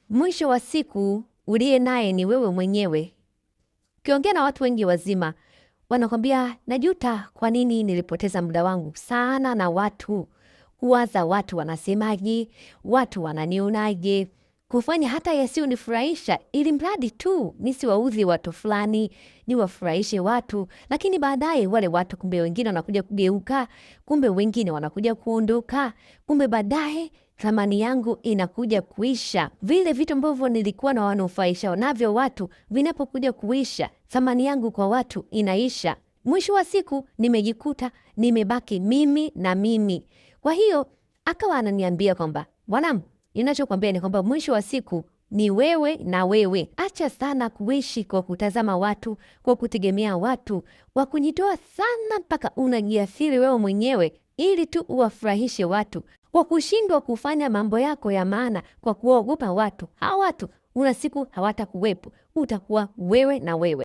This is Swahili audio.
Mwisho wa siku uliye naye ni wewe mwenyewe. Ukiongea na watu wengi wazima, wanakwambia najuta kwa nini nilipoteza muda wangu sana na watu. Kuwaza watu wanasemaje, watu wananionaje, kufanya hata yasiyonifurahisha ili mradi tu nisiwaudhi watu fulani, niwafurahishe watu, lakini baadaye wale watu kumbe wengine wanakuja kugeuka, kumbe wengine wanakuja kuondoka, kumbe baadaye thamani yangu inakuja kuisha. Vile vitu ambavyo nilikuwa na wanufaisha navyo watu vinapokuja kuisha, thamani yangu kwa watu inaisha. Mwisho wa siku nimejikuta nimebaki mimi na mimi. Kwa hiyo akawa ananiambia kwamba mwanangu, ninachokwambia ni kwamba mwisho wa siku ni wewe na wewe. Acha sana kuishi kwa kutazama watu, kwa kutegemea watu, kwa kujitoa sana mpaka unajiathiri wewe mwenyewe ili tu uwafurahishe watu, kwa kushindwa kufanya mambo yako ya maana kwa kuogopa watu. Hawa watu una siku hawatakuwepo, utakuwa wewe na wewe.